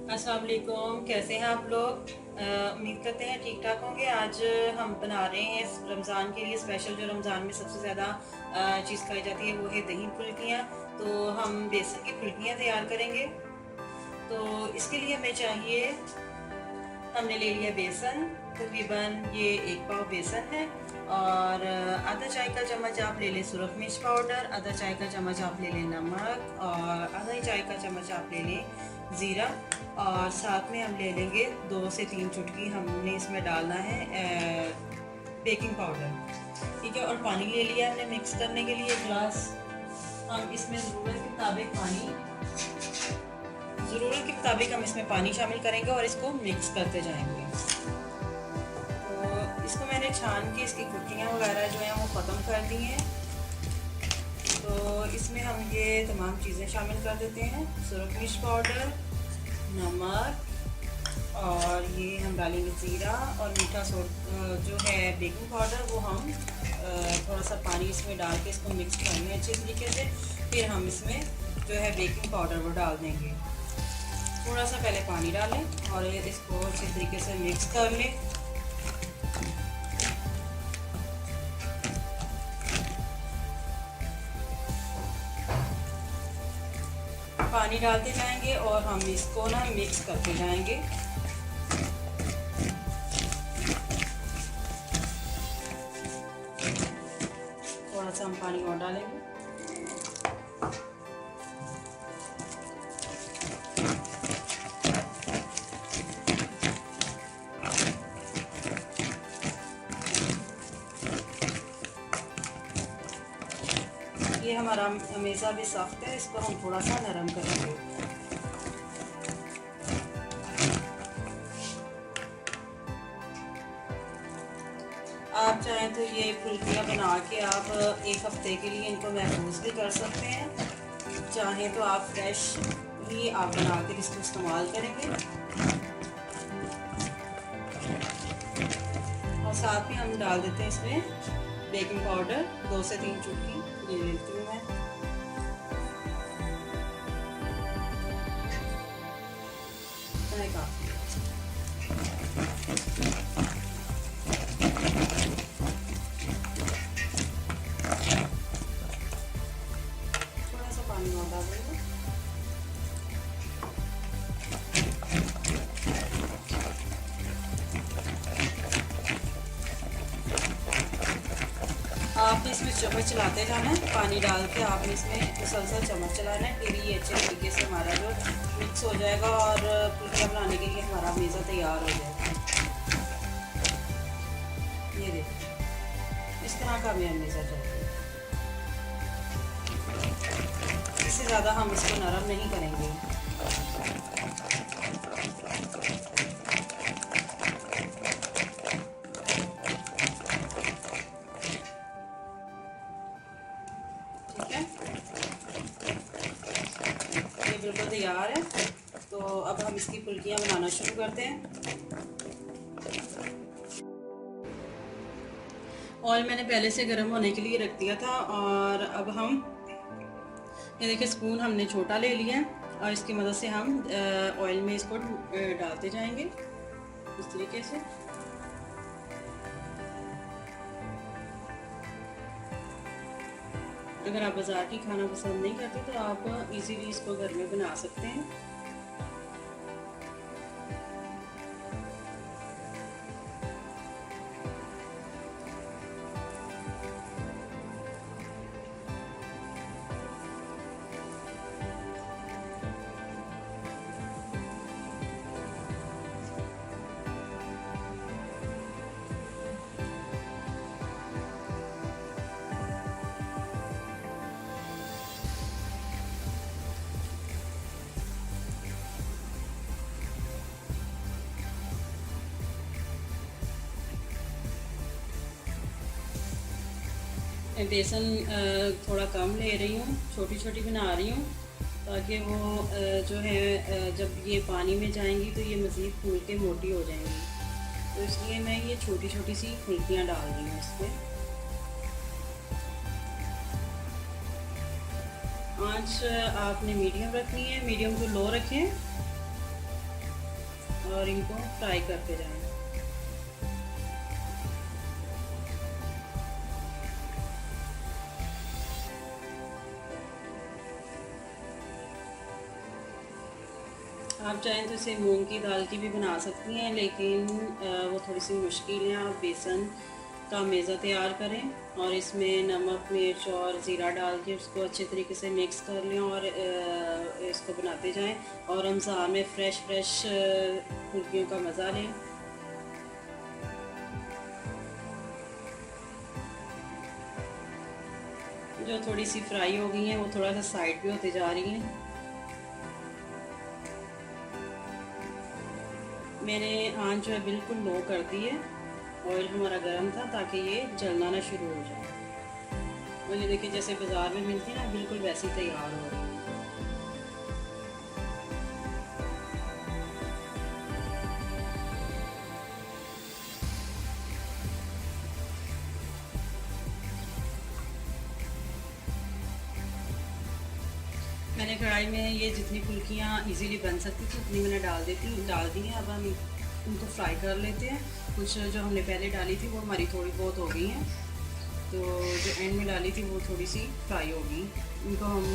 अस्सलाम वालेकुम, कैसे हैं आप लोग। उम्मीद करते हैं ठीक ठाक होंगे। आज हम बना रहे हैं रमज़ान के लिए स्पेशल, जो रमज़ान में सबसे ज़्यादा चीज़ खाई जाती है वो है दही फुल्कियाँ। तो हम बेसन की फुल्कियाँ तैयार करेंगे। तो इसके लिए हमें चाहिए, हमने ले लिया बेसन, तकरीबन ये 1 पाव बेसन है। और आधा चाय का चम्मच आप ले लें सुरख मिर्च पाउडर, आधा चाय का चम्मच आप ले लें नमक, और आधा ही चाय का चम्मच आप ले लें ज़ीरा। और साथ में हम ले लेंगे 2 से 3 चुटकी हमने इसमें डालना है बेकिंग पाउडर। ठीक है, और पानी ले लिया हमने मिक्स करने के लिए गिलास। हम इसमें ज़रूरत के मुताबिक हम इसमें पानी शामिल करेंगे और इसको मिक्स करते जाएंगे। तो इसको मैंने छान के इसकी गुठलियाँ वगैरह जो हैं वो ख़त्म कर दी हैं। तो इसमें हम ये तमाम चीज़ें शामिल कर देते हैं, सुरख मिर्च पाउडर, नमक, और ये हम डालेंगे ज़ीरा, और मीठा जो है बेकिंग पाउडर वो हम थोड़ा सा पानी इसमें डाल के इसको मिक्स करेंगे अच्छे तरीके से। फिर हम इसमें जो है बेकिंग पाउडर वो डाल देंगे। थोड़ा सा पहले पानी डालें और इसको अच्छे तरीके से मिक्स कर लें। पानी डालते जाएंगे और हम इसको ना मिक्स करते जाएंगे। थोड़ा सा हम पानी और डालेंगे। ये हमारा मेज़ा भी सख्त है, इसको हम थोड़ा सा नरम करेंगे। आप चाहें तो ये फुल्कियाँ बना के आप 1 हफ्ते के लिए इनको महफूज भी कर सकते हैं। चाहें तो आप फ्रेश ही आप बना कर इसको इस्तेमाल करेंगे। और साथ में हम डाल देते हैं इसमें बेकिंग पाउडर 2 से 3 चुटकी ले लेती हूँ मैं। काफ़ी थोड़ा सा पानी और डाल देंगे। आपने इसमें चम्मच चलाते जाना है, पानी डाल के आपने इसमें मुसलसल चम्मच चलाना है। फिर ये अच्छे तरीके से हमारा जो मिक्स हो जाएगा और फुल्कियाँ बनाने के लिए हमारा मेज़ा तैयार हो जाएगा। ये देखिए, इस तरह का हमें मेज़ा चाहिए। इससे ज़्यादा हम इसको नरम नहीं करेंगे। ठीक है, ये बिल्कुल तैयार है। तो अब हम इसकी फुल्कियाँ बनाना शुरू करते हैं। ऑयल मैंने पहले से गर्म होने के लिए रख दिया था, और अब हम ये देखिए स्पून हमने छोटा ले लिया है, और इसकी मदद से हम ऑयल में इसको डालते जाएंगे इस तरीके से। अगर आप बाज़ार की खाना पसंद नहीं करते तो आप इजीली इसको घर में बना सकते हैं। बेसन थोड़ा कम ले रही हूँ, छोटी छोटी बना रही हूँ, ताकि वो जो है जब ये पानी में जाएंगी तो ये मज़ीद फूल के मोटी हो जाएंगी। तो इसलिए मैं ये छोटी छोटी सी फुल्कियाँ डाल रही हूँ इसमें। आँच आपने मीडियम रखनी है, मीडियम टू लो रखें। और इनको फ्राई करते जाएं। आप चाहें तो इसे मूंग की दाल की भी बना सकती हैं, लेकिन वो थोड़ी सी मुश्किल है। आप बेसन का मेज़ा तैयार करें और इसमें नमक, मिर्च और ज़ीरा डाल के उसको अच्छे तरीके से मिक्स कर लें और इसको बनाते जाएं और रमज़ान में फ़्रेश फुल्कियों का मज़ा लें। जो थोड़ी सी फ्राई हो गई हैं वो थोड़ा सा साइड पे होते जा रही हैं। मैंने आंच जो है बिल्कुल लो कर दी है। ऑयल हमारा गर्म था ताकि ये जलना ना शुरू हो जाए। और ये देखिए जैसे बाज़ार में मिलती है ना, बिल्कुल वैसी तैयार हो रही है। मैंने कढ़ाई में ये जितनी फुल्कियाँ इजीली बन सकती थी उतनी मैंने डाल दी हैं। अब हम इनको फ्राई कर लेते हैं। कुछ जो हमने पहले डाली थी वो हमारी थोड़ी बहुत हो गई हैं, तो जो एंड में डाली थी वो थोड़ी सी फ्राई होगी। इनको हम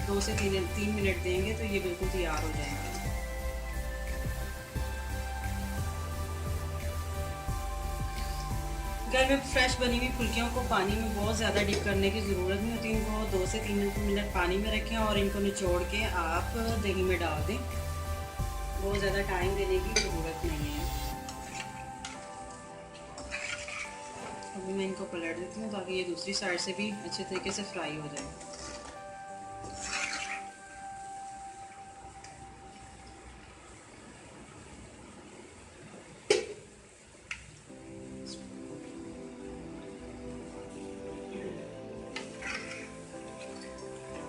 2 से 3 मिनट देंगे तो ये बिल्कुल तैयार हो जाएंगे। घर में फ्रेश बनी हुई फुल्कियों को पानी में बहुत ज़्यादा डिप करने की ज़रूरत नहीं होती। इनको 2 से 3 मिनट पानी में रखें और इनको निचोड़ के आप दही में डाल दें। बहुत ज़्यादा टाइम देने की ज़रूरत नहीं है। अभी मैं इनको पलट देती हूँ ताकि ये दूसरी साइड से भी अच्छे तरीके से फ्राई हो जाए।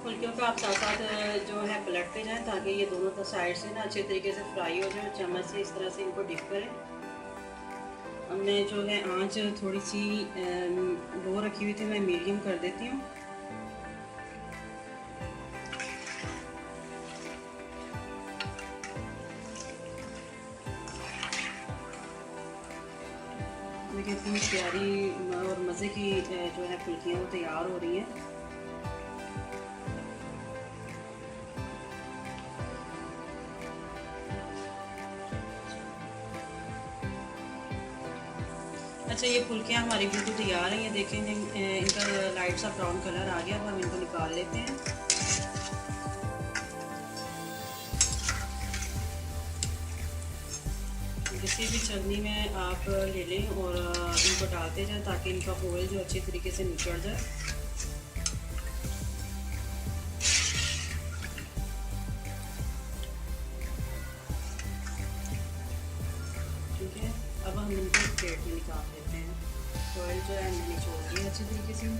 फुल्कियों का आप साथ साथ जो है पलटते जाएं ताकि ये दोनों साइड से ना अच्छे तरीके से फ्राई हो जाए। चम्मच से इस तरह से इनको डिप करें। हमने जो है आंच थोड़ी सी लो रखी हुई थी, मैं मीडियम कर देती हूँ। देखिए इतनी प्यारी और मज़े की जो है फुल्कियाँ वो तैयार हो रही हैं। अच्छा, ये फुल्कियाँ हमारी बिल्कुल तैयार हैं। ये देखें इनका लाइट सा ब्राउन कलर आ गया। अब हम इनको निकाल लेते हैं। किसी भी छलनी में आप ले लें और इनको डालते जाएं ताकि इनका ऑयल जो अच्छे तरीके से निकल जाए। ठीक है, अब हम इनको प्लेट में निकाल लेते हैं। ऑयल जो है हमने निचोड़ दिया अच्छे तरीके से।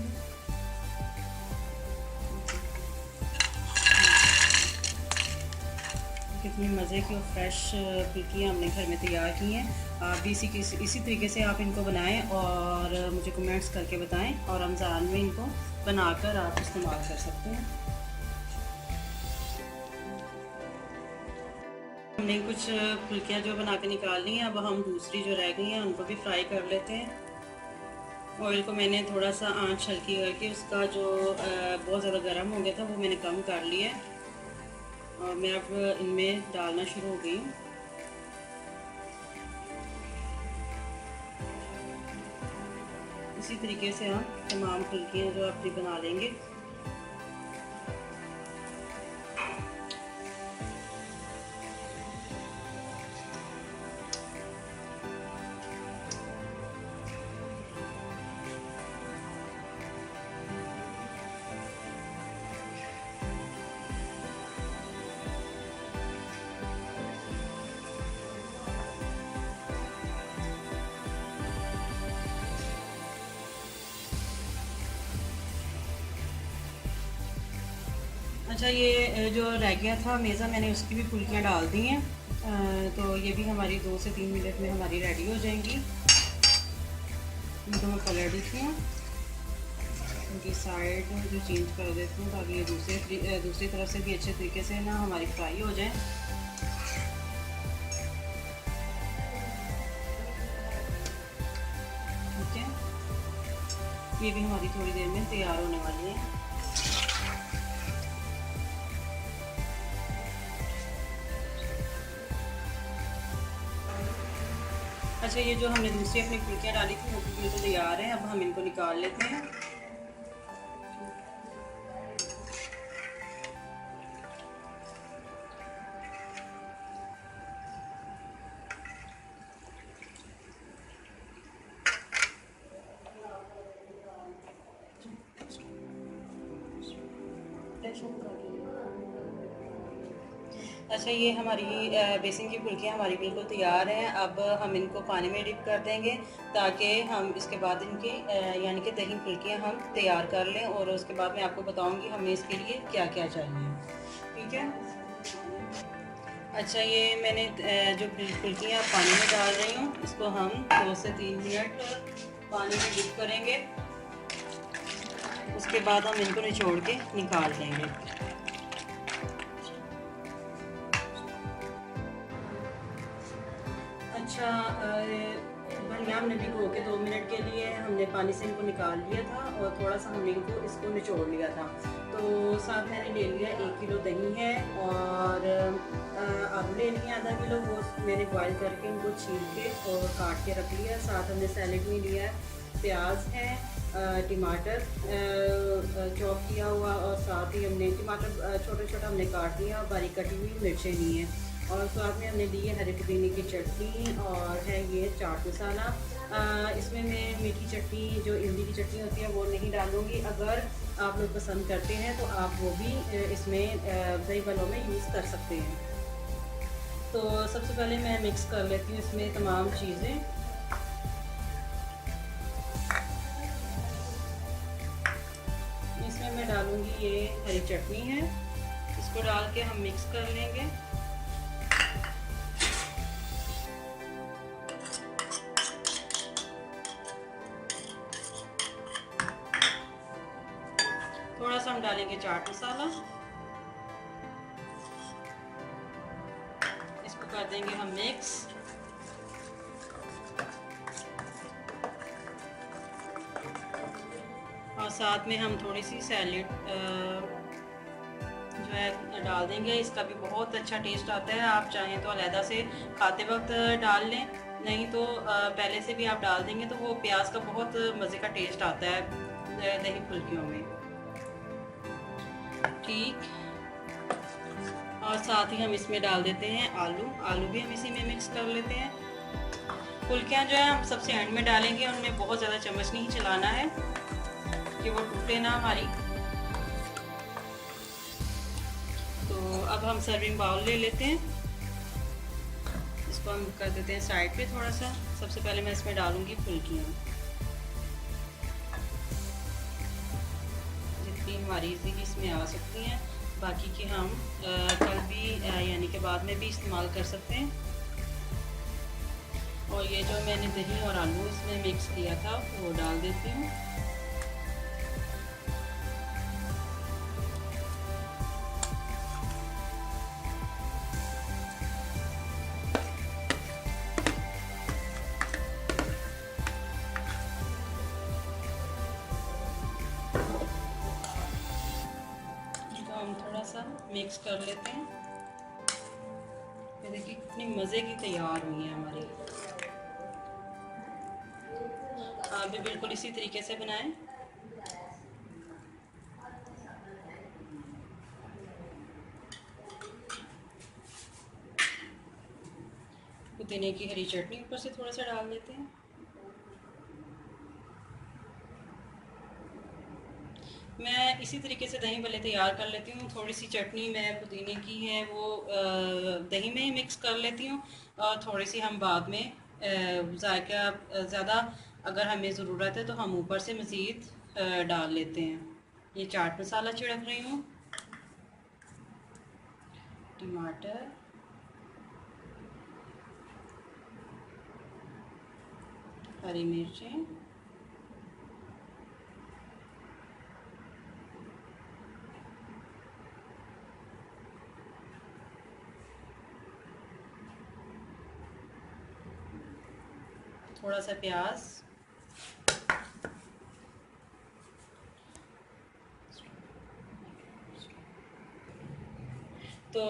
कितनी मज़े की और फ्रेश फुल्कियाँ हमने घर में तैयार की हैं। आप भी इसी तरीके से आप इनको बनाएं और मुझे कमेंट्स करके बताएं, और रमज़ान में इनको बनाकर आप इस्तेमाल कर सकते हैं। हमने कुछ फुल्कियाँ जो बना के निकाल ली हैं। अब हम दूसरी जो रह गई हैं उनको भी फ्राई कर लेते हैं। ऑयल को मैंने थोड़ा सा आंच हल्की करके उसका जो बहुत ज़्यादा गर्म हो गया था वो मैंने कम कर लिया है और मैं अब इनमें डालना शुरू हो गई हूँ। इसी तरीके से हम तमाम फुल्कियाँ जो अपनी बना लेंगे। अच्छा, ये जो रह गया था मेज़ा मैंने उसकी भी फुल्कियाँ डाल दी हैं। तो ये भी हमारी 2 से 3 मिनट में हमारी रेडी हो जाएंगी। इनको मैं पलट देती हूँ, उनकी साइड जो चेंज कर देती हूँ ताकि ये दूसरी तरफ से भी अच्छे तरीके से ना हमारी फ्राई हो जाए। ये भी हमारी थोड़ी देर में तैयार होने वाली है। अच्छा, ये जो हमने दूसरी अपनी फुल्कियाँ डाली थी वो भी बिल्कुल तैयार है। अब हम इनको निकाल लेते हैं। अच्छा, ये हमारी बेसन की फुल्कियाँ हमारी बिल्कुल तैयार हैं। अब हम इनको पानी में डिप कर देंगे ताकि हम इसके बाद इनकी यानी कि दही फुल्कियाँ हम तैयार कर लें, और उसके बाद मैं आपको बताऊंगी हमें इसके लिए क्या क्या चाहिए। ठीक है। अच्छा, ये मैंने जो फुल्कियाँ पानी में डाल रही हूँ इसको हम 2 से 3 मिनट पानी में डिप करेंगे। उसके बाद हम इनको निचोड़ के निकाल लेंगे। अच्छा, बढ़िया हमने भिगो के 2 मिनट के लिए हमने पानी से इनको निकाल लिया था, और थोड़ा सा हमने इनको इसको निचोड़ लिया था। तो साथ मैंने ले लिया 1 किलो दही है, और आलू ले लिए आधा किलो। वो मैंने बॉईल करके उनको छील के और काट के रख लिया। साथ हमने सैलेड में लिया है, प्याज है, टमाटर चॉप किया हुआ, और साथ ही हमने टमाटर छोटे छोटा हमने काट लिया, और बारीक कटी हुई मिर्चें ली हैं, और साथ में हमने ली है हरे पुदीने की चटनी, और है ये चाट मसाला। इसमें मैं मीठी चटनी जो इमली की चटनी होती है वो नहीं डालूँगी। अगर आप लोग पसंद करते हैं तो आप वो भी इसमें दही बल्लों में यूज़ कर सकते हैं। तो सबसे पहले मैं मिक्स कर लेती हूँ इसमें तमाम चीज़ें। इसमें मैं डालूँगी ये हरी चटनी है, इसको डाल के हम मिक्स कर लेंगे। थोड़ा सा हम डालेंगे चाट मसाला, इसको कर देंगे हम मिक्स। और साथ में हम थोड़ी सी सैलेड जो है डाल देंगे। इसका भी बहुत अच्छा टेस्ट आता है। आप चाहें तो अलहदा से खाते वक्त डाल लें, नहीं तो पहले से भी आप डाल देंगे तो वो प्याज का बहुत मज़े का टेस्ट आता है दही फुल्कियों में। ठीक। और साथ ही हम इसमें डाल देते हैं आलू भी हम इसी में मिक्स कर लेते हैं। फुल्कियाँ जो है हम सबसे एंड में डालेंगे, उनमें बहुत ज़्यादा चम्मच नहीं चलाना है कि वो टूटे ना हमारी। तो अब हम सर्विंग बाउल ले लेते हैं, इसको हम कर देते हैं साइड पे थोड़ा सा। सबसे पहले मैं इसमें डालूंगी फुल्कियाँ, जितनी हमारी इजीली इसमें आ सकती हैं। बाकी की हम कल भी यानी कि बाद में भी इस्तेमाल कर सकते हैं। और ये जो मैंने दही और आलू इसमें मिक्स किया था वो डाल देती हूँ। हम थोड़ा सा मिक्स कर लेते हैं। ये देखिए कितनी मज़े की तैयार हुई है हमारी। आप भी बिल्कुल इसी तरीके से बनाएं। पुदीने की हरी चटनी ऊपर से थोड़ा सा डाल देते हैं। मैं इसी तरीके से दही भल्ले तैयार कर लेती हूँ। थोड़ी सी चटनी मैं पुदीने की है वो दही में ही मिक्स कर लेती हूँ, और थोड़ी सी हम बाद में जायका ज़्यादा अगर हमें ज़रूरत है तो हम ऊपर से मज़ीद डाल लेते हैं। ये चाट मसाला छिड़क रही हूँ, टमाटर, हरी मिर्चें, थोड़ा सा प्याज, तो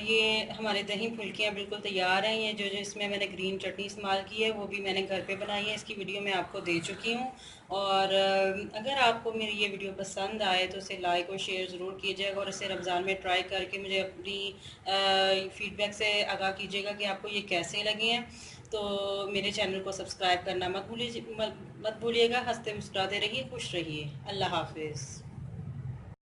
ये हमारे दही फुल्कियाँ बिल्कुल तैयार हैं। ये जो जो इसमें मैंने ग्रीन चटनी इस्तेमाल की है वो भी मैंने घर पे बनाई है, इसकी वीडियो मैं आपको दे चुकी हूँ। और अगर आपको मेरी ये वीडियो पसंद आए तो इसे लाइक और शेयर ज़रूर कीजिएगा, और इसे रमज़ान में ट्राई करके मुझे अपनी फ़ीडबैक से आगाह कीजिएगा कि आपको ये कैसे लगे हैं। तो मेरे चैनल को सब्सक्राइब करना मत भूलिएगा। हंसते मुस्कुराते रहिए, खुश रहिए। अल्लाह हाफिज़।